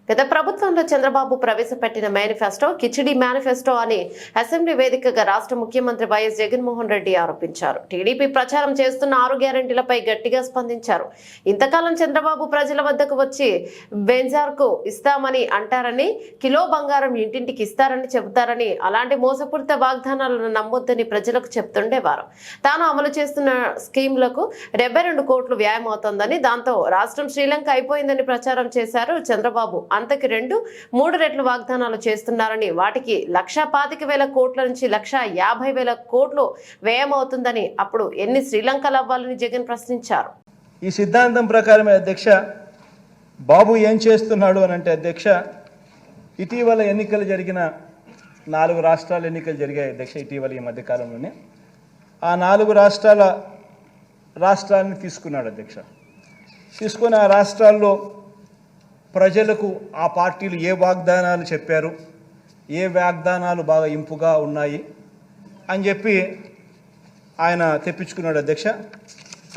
గత ప్రభుత్వంలో చంద్రబాబు ప్రవేశపెట్టిన మేనిఫెస్టో కిచిడి మేనిఫెస్టో అని అసెంబ్లీ వేదికగా రాష్ట్ర ముఖ్యమంత్రి వైఎస్ జగన్మోహన్ రెడ్డి ఆరోపించారు. టీడీపీ ప్రచారం చేస్తున్న 6 గ్యారెంటీలపై గట్టిగా స్పందించారు. ఇంతకాలం చంద్రబాబు ప్రజల వద్దకు వచ్చి బెంజార్కు ఇస్తామని అంటారని, కిలో బంగారం ఇంటింటికి ఇస్తారని చెబుతారని, అలాంటి మోసపూరిత వాగ్దానాలను నమ్మొద్దని ప్రజలకు చెప్తుండేవారు. తాను అమలు చేస్తున్న స్కీమ్లకు 72 కోట్లు వ్యయం అవుతోందని, దాంతో రాష్ట్రం శ్రీలంక అయిపోయిందని ప్రచారం చేశారు చంద్రబాబు. అంతకి 2-3 రెట్లు వాగ్దానాలు చేస్తున్నారని, వాటికి 1,25,000 కోట్ల నుంచి 1,50,000 కోట్లు వ్యయమవుతుందని, అప్పుడు ఎన్ని శ్రీలంకలు అవ్వాలని జగన్ ప్రశ్నించారు. ఈ సిద్ధాంతం ప్రకారమే అధ్యక్ష బాబు ఏం చేస్తున్నాడు అని అంటే అధ్యక్ష, ఇటీవల ఎన్నికలు జరిగిన 4 రాష్ట్రాల ఎన్నికలు జరిగాయి అధ్యక్ష. ఇటీవల ఈ మధ్యకాలంలోనే ఆ 4 రాష్ట్రాలను తీసుకున్నాడు అధ్యక్ష. తీసుకుని ఆ రాష్ట్రాల్లో ప్రజలకు ఆ పార్టీలు ఏ వాగ్దానాలు చెప్పారు, ఏ వాగ్దానాలు బాగా ఇంపుగా ఉన్నాయి అని చెప్పి ఆయన తెప్పించుకున్నాడు అధ్యక్ష.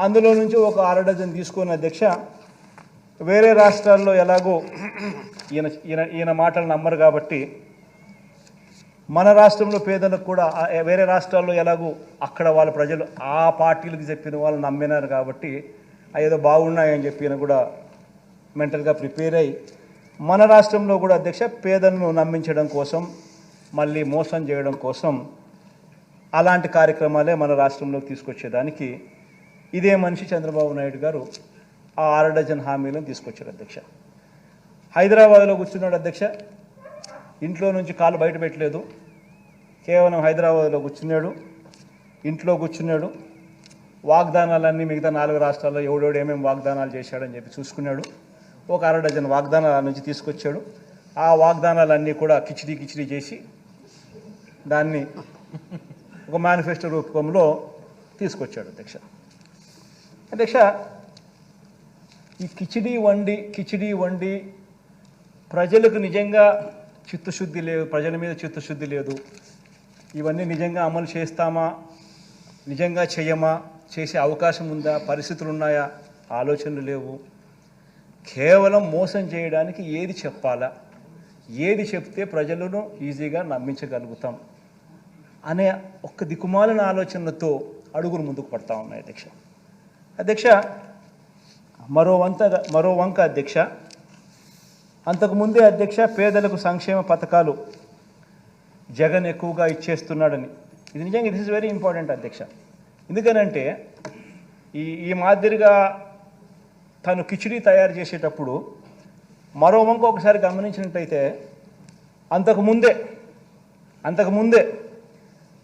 అందులో నుంచి ఒక 6 డజన్ తీసుకున్న అధ్యక్ష. వేరే రాష్ట్రాల్లో ఎలాగో ఈయన మాటలు నమ్మరు కాబట్టి, మన రాష్ట్రంలో పేదలకు కూడా వేరే రాష్ట్రాల్లో ఎలాగో అక్కడ వాళ్ళ ప్రజలు ఆ పార్టీలకు చెప్పిన వాళ్ళు నమ్మినారు కాబట్టి ఏదో బాగున్నాయని చెప్పి ఈయన కూడా మెంటల్గా ప్రిపేర్ అయ్యి మన రాష్ట్రంలో కూడా అధ్యక్ష పేదలను నమ్మించడం కోసం, మళ్ళీ మోసం చేయడం కోసం అలాంటి కార్యక్రమాలే మన రాష్ట్రంలోకి తీసుకొచ్చేదానికి ఇదే మనిషి చంద్రబాబు నాయుడు గారు ఆ 6 డజన్ హామీలను తీసుకొచ్చారు అధ్యక్ష. హైదరాబాద్లో కూర్చున్నాడు అధ్యక్ష. ఇంట్లో నుంచి కాలు బయట పెట్టలేదు. కేవలం హైదరాబాద్లో కూర్చున్నాడు, ఇంట్లో కూర్చున్నాడు. వాగ్దానాలన్నీ మిగతా 4 రాష్ట్రాల్లో ఎవడోడు ఏమేమి వాగ్దానాలు చేశాడని చెప్పి చూసుకున్నాడు. ఒక 6 డజన్ వాగ్దానాల నుంచి తీసుకొచ్చాడు. ఆ వాగ్దానాలన్నీ కూడా కిచిడి చేసి దాన్ని ఒక మేనిఫెస్టో రూపంలో తీసుకొచ్చాడు అధ్యక్ష. అధ్యక్ష, ఈ కిచిడి వండి ప్రజలకు నిజంగా చిత్తశుద్ధి లేదు, ప్రజల మీద చిత్తశుద్ధి లేదు. ఇవన్నీ నిజంగా అమలు చేస్తామా, నిజంగా చేయమా, చేసే అవకాశం ఉందా, పరిస్థితులు ఉన్నాయా, ఆలోచనలు లేవు. కేవలం మోసం చేయడానికి ఏది చెప్పాలా, ఏది చెప్తే ప్రజలను ఈజీగా నమ్మించగలుగుతాం అనే ఒక్క దిక్కుమాలిన ఆలోచనలతో అడుగులు ముందుకు పడతా ఉన్నాయి అధ్యక్ష. అధ్యక్ష, మరో వంక అధ్యక్ష, అంతకుముందే అధ్యక్ష పేదలకు సంక్షేమ పథకాలు జగన్ ఎక్కువగా ఇచ్చేస్తున్నాడని. ఇది నిజంగా దిస్ ఇస్ వెరీ ఇంపార్టెంట్ అధ్యక్ష. ఎందుకనంటే ఈ మాదిరిగా తను కిచిడి తయారు చేసేటప్పుడు మరో వంక ఒకసారి గమనించినట్టయితే అంతకుముందే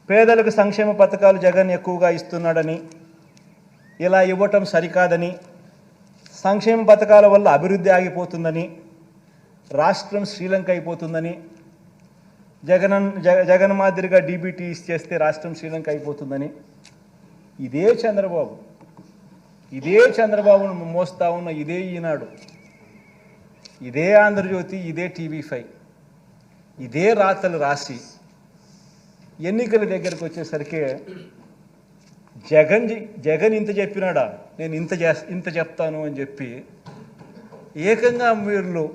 పేదలకు సంక్షేమ పథకాలు జగన్ ఎక్కువగా ఇస్తున్నాడని, ఇలా ఇవ్వటం సరికాదని, సంక్షేమ పథకాల వల్ల అభివృద్ధి ఆగిపోతుందని, రాష్ట్రం శ్రీలంక అయిపోతుందని, జగన్ మాదిరిగా డీబీటీ చేస్తే రాష్ట్రం శ్రీలంక అయిపోతుందని ఇదే చంద్రబాబును మోస్తా ఉన్న ఇదే ఈనాడు, ఇదే ఆంధ్రజ్యోతి, ఇదే టీవీ5 ఇదే రాతలు రాసి ఎన్నికల దగ్గరకు వచ్చేసరికి జగన్ ఇంత చెప్పినాడా, నేను ఇంత చెప్తాను అని చెప్పి ఏకంగా మీరు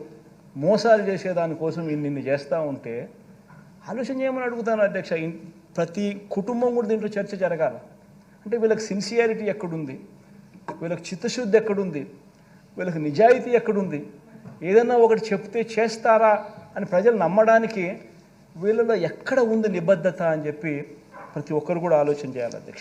మోసాలు చేసేదానికోసం ఇన్ని చేస్తూ ఉంటే ఆలోచన చేయమని అడుగుతాను అధ్యక్ష. ప్రతి కుటుంబం కూడా దీంట్లో చర్చ జరగాలి. అంటే వీళ్ళకి సిన్సియారిటీ ఎక్కడుంది, వీళ్ళకి చిత్తశుద్ధి ఎక్కడుంది, వీళ్ళకి నిజాయితీ ఎక్కడుంది, ఏదన్నా ఒకటి చెప్తే చేస్తారా అని ప్రజలు నమ్మడానికి వీళ్ళలో ఎక్కడ ఉంది నిబద్ధత అని చెప్పి ప్రతి ఒక్కరు కూడా ఆలోచన చేయాలి అధ్యక్ష.